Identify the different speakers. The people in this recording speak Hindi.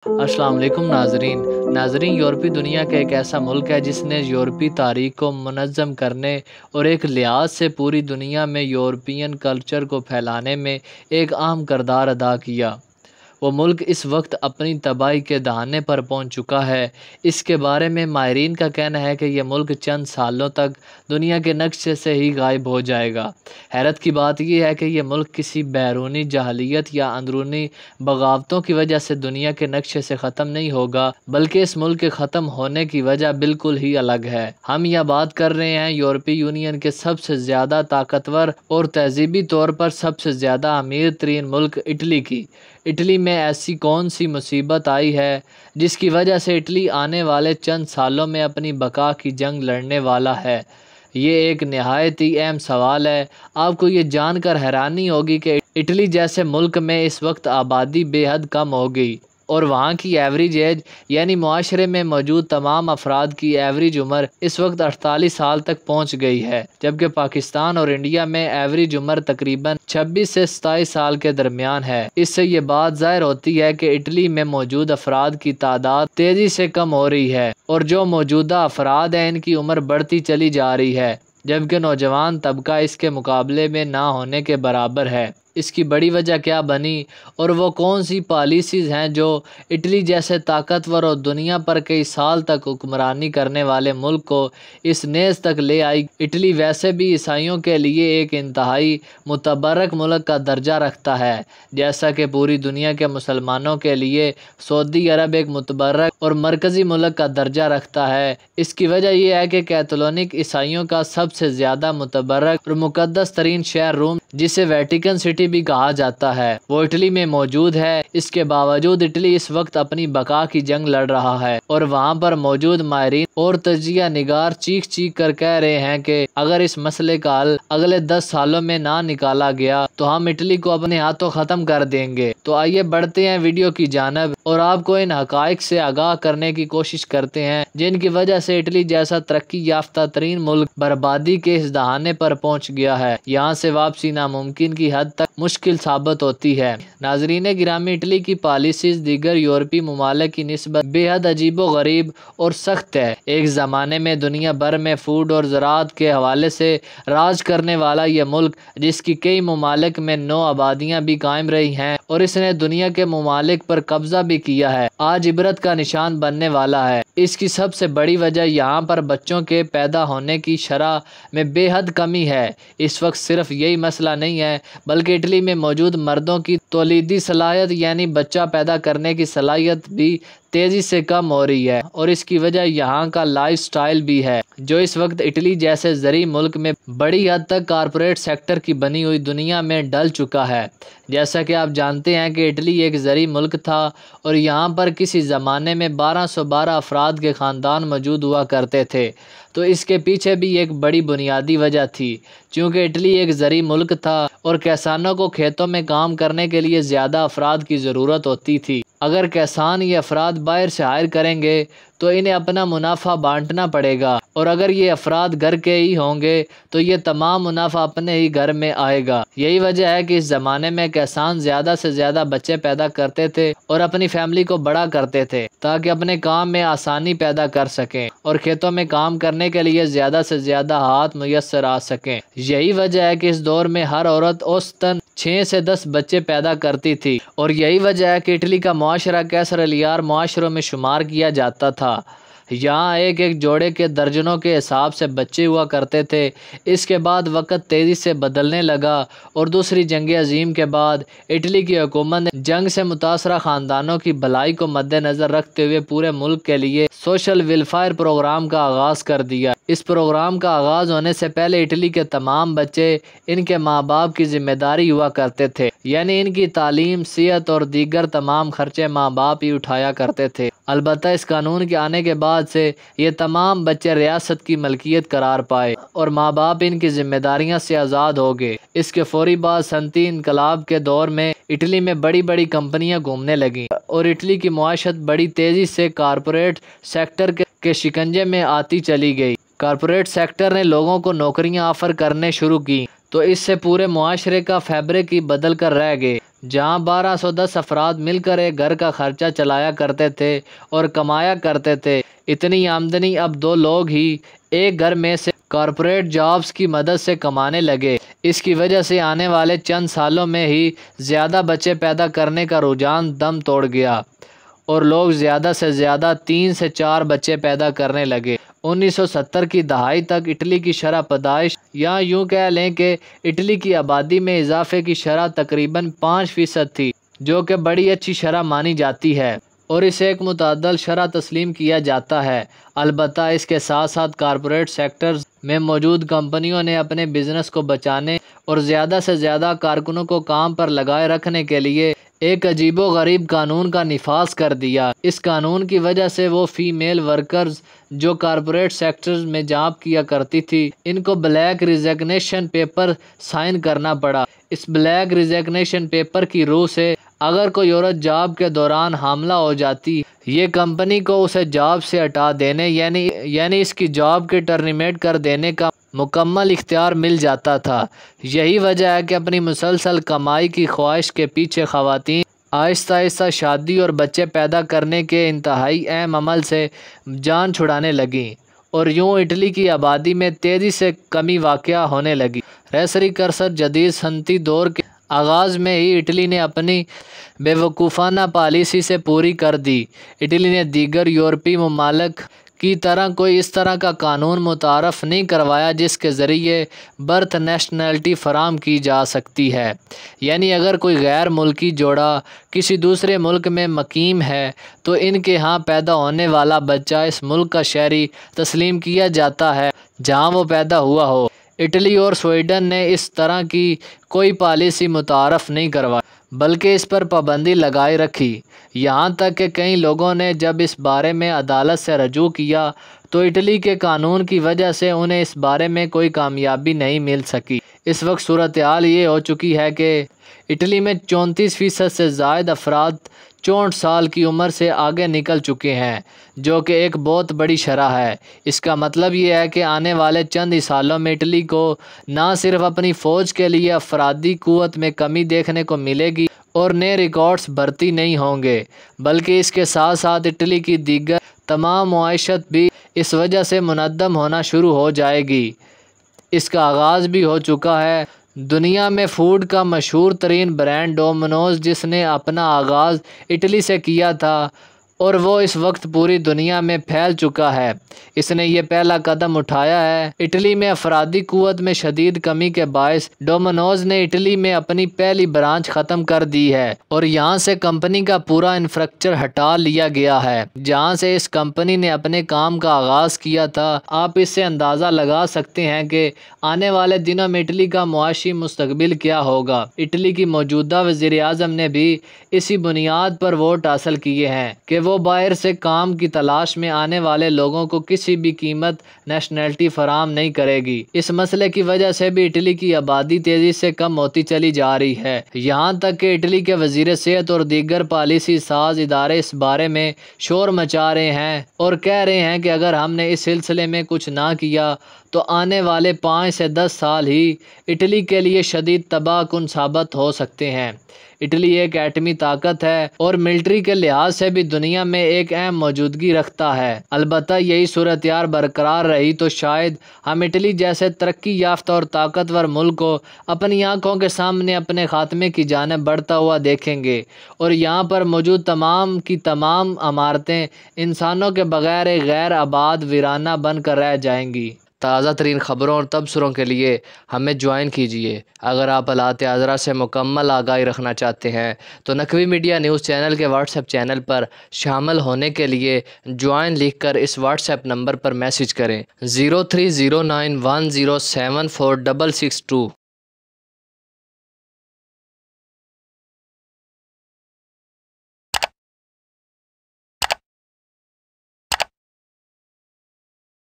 Speaker 1: अस्सलाम वालेकुम नाजरीन। यूरोपीय दुनिया का एक ऐसा मुल्क है जिसने यूरोपीय तारीख को मुनज़्ज़म करने और एक लिहाज से पूरी दुनिया में यूरोपियन कल्चर को फैलाने में एक अहम किरदार अदा किया। वो मुल्क इस वक्त अपनी तबाही के दहाने पर पहुंच चुका है। इसके बारे में माहिरीन का कहना है कि यह मुल्क चंद सालों तक दुनिया के नक्शे से ही गायब हो जाएगा। हैरत की बात यह है कि यह मुल्क किसी बैरूनी जहालियत या अंदरूनी बगावतों की वजह से दुनिया के नक्शे से ख़त्म नहीं होगा, बल्कि इस मुल्क के ख़त्म होने की वजह बिल्कुल ही अलग है। हम यह बात कर रहे हैं यूरोपीय यूनियन के सबसे ज़्यादा ताकतवर और तहजीबी तौर पर सबसे ज़्यादा अमीर तरीन मुल्क इटली की। इटली में ऐसी कौन सी मुसीबत आई है जिसकी वजह से इटली आने वाले चंद सालों में अपनी बका की जंग लड़ने वाला है? ये एक नहायत ही अहम सवाल है। आपको ये जानकर हैरानी होगी कि इटली जैसे मुल्क में इस वक्त आबादी बेहद कम हो गई और वहाँ की एवरेज एज यानी मुआशरे में मौजूद तमाम अफराद की एवरेज उम्र इस वक्त 48 साल तक पहुँच गई है, जबकि पाकिस्तान और इंडिया में एवरेज उम्र तकरीबन 26 से 27 साल के दरमियान है। इससे ये बात ज़ाहिर होती है कि इटली में मौजूद अफराद की तादाद तेज़ी से कम हो रही है और जो मौजूदा अफराद हैं इनकी उम्र बढ़ती चली जा रही है, जबकि नौजवान तबका इसके मुकाबले में ना होने के बराबर है। इसकी बड़ी वजह क्या बनी और वो कौन सी पॉलिसीज़ हैं जो इटली जैसे ताकतवर और दुनिया पर कई साल तक हुक्मरानी करने वाले मुल्क को इस नेज़ तक ले आई? इटली वैसे भी ईसाइयों के लिए एक इंतहाई मुतबर्रक मुल्क का दर्जा रखता है, जैसा कि पूरी दुनिया के मुसलमानों के लिए सऊदी अरब एक मुतबर्रक और मरकज़ी मुल्क का दर्जा रखता है। इसकी वजह यह है कि कैथोलिक ईसाइयों का सबसे ज़्यादा मुतबर्रक और मुक़द्दस तरीन शहर रोम, जिसे वेटिकन सिटी भी कहा जाता है, वो इटली में मौजूद है। इसके बावजूद इटली इस वक्त अपनी बका की जंग लड़ रहा है और वहाँ पर मौजूद माहिरीन और तजिया निगार चीख चीख कर कह रहे हैं कि अगर इस मसले का हल अगले 10 सालों में ना निकाला गया तो हम इटली को अपने हाथों ख़त्म कर देंगे। तो आइए बढ़ते हैं वीडियो की जानब और आपको इन हक़ाइक़ से आगाह करने की कोशिश करते हैं जिनकी वजह से इटली जैसा तरक्की याफ्ता तरीन मुल्क बर्बादी के इस दहाने पर पहुँच गया है। यहाँ से वापसी नामुमकिन की हद तक मुश्किल साबित होती है। नाजरीन गिरामी, इटली की पॉलिसीज दीगर यूरोपीय ममालिक की निस्बत बेहद अजीबो गरीब और सख्त है। एक ज़माने में दुनिया भर में फूड और ज़राअत के हवाले से राज करने वाला यह मुल्क, जिसकी कई ममालिक में नौ आबादियाँ भी कायम रही हैं और इसने दुनिया के ममालिक पर कब्जा भी किया है, आज इबरत का निशान बनने वाला है। इसकी सबसे बड़ी वजह यहाँ पर बच्चों के पैदा होने की शरह में बेहद कमी है। इस वक्त सिर्फ यही मसला नहीं है, बल्कि इटली में मौजूद मर्दों की तौलीदी सलाहियत यानी बच्चा पैदा करने की सलाहियत भी तेज़ी से कम हो रही है और इसकी वजह यहाँ का लाइफस्टाइल भी है, जो इस वक्त इटली जैसे ज़री मुल्क में बड़ी हद तक कारपोरेट सेक्टर की बनी हुई दुनिया में डल चुका है। जैसा कि आप जानते हैं कि इटली एक ज़री मुल्क था और यहाँ पर किसी ज़माने में 1212 अफराद के ख़ानदान मौजूद हुआ करते थे। तो इसके पीछे भी एक बड़ी बुनियादी वजह थी, क्योंकि इटली एक ज़री मुल्क था और किसानों को खेतों में काम करने के लिए ज़्यादा अफराद की ज़रूरत होती थी। अगर किसान ये अफराद बाहर से हायर करेंगे तो इन्हें अपना मुनाफा बांटना पड़ेगा और अगर ये अफराद घर के ही होंगे तो ये तमाम मुनाफा अपने ही घर में आएगा। यही वजह है कि इस ज़माने में किसान ज़्यादा से ज़्यादा बच्चे पैदा करते थे और अपनी फैमिली को बड़ा करते थे ताकि अपने काम में आसानी पैदा कर सकें और खेतों में काम करने के लिए ज़्यादा से ज़्यादा हाथ मुयस्सर आ सकें। यही वजह है कि इस दौर में हर औरत औसतन 6 से 10 बच्चे पैदा करती थी और यही वजह है कि इटली का मुआशरा कैसर-ए-लियार मुआशरों में शुमार किया जाता था। यहाँ एक एक जोड़े के दर्जनों के हिसाब से बच्चे हुआ करते थे। इसके बाद वक़्त तेज़ी से बदलने लगा और दूसरी जंग अज़ीम के बाद इटली की हुकूमत ने जंग से मुतासरा ख़ानदानों की भलाई को मद्देनज़र रखते हुए पूरे मुल्क के लिए सोशल वेलफेयर प्रोग्राम का आगाज़ कर दिया। इस प्रोग्राम का आगाज़ होने से पहले इटली के तमाम बच्चे इनके माँ बाप की जिम्मेदारी हुआ करते थे, यानी इनकी तालीम, सेहत और दीगर तमाम खर्चे माँ बाप ही उठाया करते थे। अलबत्ता इस कानून के आने के बाद से ये तमाम बच्चे रियासत की मलकियत करार पाए और माँ बाप इनकी जिम्मेदारियां से आज़ाद हो गए। इसके फौरी बाद सनती इनकलाब के दौर में इटली में बड़ी बड़ी कंपनियां घूमने लगीं और इटली की मुआशरत बड़ी तेज़ी से कारपोरेट सेक्टर के शिकंजे में आती चली गई। कारपोरेट सेक्टर ने लोगों को नौकरियां ऑफ़र करने शुरू की तो इससे पूरे मुआशरे का फैब्रिक ही बदल कर रह गए। जहां 1210 अफराद मिलकर एक घर का खर्चा चलाया करते थे और कमाया करते थे, इतनी आमदनी अब 2 लोग ही एक घर में से कॉरपोरेट जॉब्स की मदद से कमाने लगे। इसकी वजह से आने वाले चंद सालों में ही ज़्यादा बच्चे पैदा करने का रुझान दम तोड़ गया और लोग ज़्यादा से ज़्यादा 3 से 4 बच्चे पैदा करने लगे। 1970 की दहाई तक इटली की शरह पैदाइश, या यूँ कह लें कि इटली की आबादी में इजाफे की शरह तकरीबन 5% थी, जो कि बड़ी अच्छी शरह मानी जाती है और इसे एक मुतअद्दल शरह तस्लीम किया जाता है। अलबत्ता इसके साथ साथ कॉरपोरेट सेक्टर्स में मौजूद कंपनियों ने अपने बिजनेस को बचाने और ज़्यादा से ज़्यादा कारकुनों को काम पर लगाए रखने के लिए एक अजीबो गरीब कानून का निफाज कर दिया। इस कानून की वजह से वो फीमेल वर्कर्स जो कॉरपोरेट सेक्टर्स में जॉब किया करती थी, इनको ब्लैक रिजिग्नेशन पेपर साइन करना पड़ा। इस ब्लैक रिजिग्नेशन पेपर की रूह से अगर कोई औरत जॉब के दौरान हामला हो जाती, ये कंपनी को उसे जॉब से हटा देने यानी इसकी जॉब के टर्मिनेट कर देने का मुकम्मल इख्तियार मिल जाता था। यही वजह है कि अपनी मुसलसल कमाई की ख्वाहिश के पीछे ख़वातीन आहिस्ता आहिस्ता शादी और बच्चे पैदा करने के इंतहाई अहम अमल से जान छुड़ाने लगीं और यूँ इटली की आबादी में तेज़ी से कमी वाक़या होने लगी। रसरी करसत जदीद सनती दौर के आगाज़ में ही इटली ने अपनी बेवकूफ़ाना पॉलिसी से पूरी कर दी। इटली ने दीगर यूरोपीय ममालिक की तरह कोई इस तरह का कानून मुतारफ़ नहीं करवाया जिसके ज़रिए बर्थ नेशनलिटी फ़राम की जा सकती है। यानी अगर कोई गैर मुल्की जोड़ा किसी दूसरे मुल्क में मकीम है तो इनके यहाँ पैदा होने वाला बच्चा इस मुल्क का शहरी तस्लीम किया जाता है जहाँ वो पैदा हुआ हो। इटली और स्वीडन ने इस तरह की कोई पॉलिसी मुतारफ़ नहीं करवाई, बल्कि इस पर पाबंदी लगाए रखी। यहाँ तक कि कई लोगों ने जब इस बारे में अदालत से रजू किया तो इटली के कानून की वजह से उन्हें इस बारे में कोई कामयाबी नहीं मिल सकी। इस वक्त सूरत हाल ये हो चुकी है कि इटली में 34% से ज़ायद अफराद 64 साल की उम्र से आगे निकल चुके हैं, जो कि एक बहुत बड़ी शरह है। इसका मतलब ये है कि आने वाले चंद ही सालों में इटली को ना सिर्फ अपनी फ़ौज के लिए अफरादी क़ुव्वत में कमी देखने को मिलेगी और नए रिकॉर्ड्स भर्ती नहीं होंगे, बल्कि इसके साथ साथ इटली की दीगर तमाम मुआशत भी इस वजह से मुनद्दम होना शुरू हो जाएगी। इसका आगाज़ भी हो चुका है। दुनिया में फ़ूड का मशहूर तरीन ब्रांड डोमिनोज़, जिसने अपना आगाज़ इटली से किया था और वो इस वक्त पूरी दुनिया में फैल चुका है, इसने ये पहला कदम उठाया है। इटली में अफरादी क़ुव्वत में शदीद कमी के बायस डोमिनोज़ ने इटली में अपनी पहली ब्रांच ख़त्म कर दी है और यहाँ से कंपनी का पूरा इंफ्रास्ट्रक्चर हटा लिया गया है जहाँ से इस कंपनी ने अपने काम का आगाज़ किया था। आप इससे अंदाज़ा लगा सकते हैं कि आने वाले दिनों में इटली का मुआशी मुस्तकबिल क्या होगा। इटली की मौजूदा वज़ीर-ए-आज़म ने भी इसी बुनियाद पर वोट हासिल किए हैं कि वो बाहर से काम की तलाश में आने वाले लोगों को किसी भी कीमत नेशनलिटी फराम नहीं करेगी। इस मसले की वजह से भी इटली की आबादी तेज़ी से कम होती चली जा रही है। यहाँ तक कि इटली के वज़ीर सेहत और दीगर पॉलिसी साज इदारे इस बारे में शोर मचा रहे हैं और कह रहे हैं कि अगर हमने इस सिलसिले में कुछ ना किया तो आने वाले 5 से 10 साल ही इटली के लिए शदीद तबाहकुन साबित हो सकते हैं। इटली एक एटमी ताकत है और मिलिट्री के लिहाज से भी दुनिया में एक अहम मौजूदगी रखता है। अलबत्ता यही सूरत यार बरकरार रही तो शायद हम इटली जैसे तरक्की याफ्ता और ताकतवर मुल्क को अपनी आंखों के सामने अपने खात्मे की जानिब बढ़ता हुआ देखेंगे और यहाँ पर मौजूद तमाम की तमाम इमारतें इंसानों के बगैर एक गैर आबाद वीराना बन कर रह जाएंगी। ताज़ा तरीन ख़बरों और तबसरों के लिए हमें ज्वाइन कीजिए। अगर आप हालात आज़रा से मुकम्मल आगाही रखना चाहते हैं तो नकवी मीडिया न्यूज़ चैनल के व्हाट्सएप चैनल पर शामिल होने के लिए ज्वाइन लिखकर इस व्हाट्सएप नंबर पर मैसेज करें 030910746662।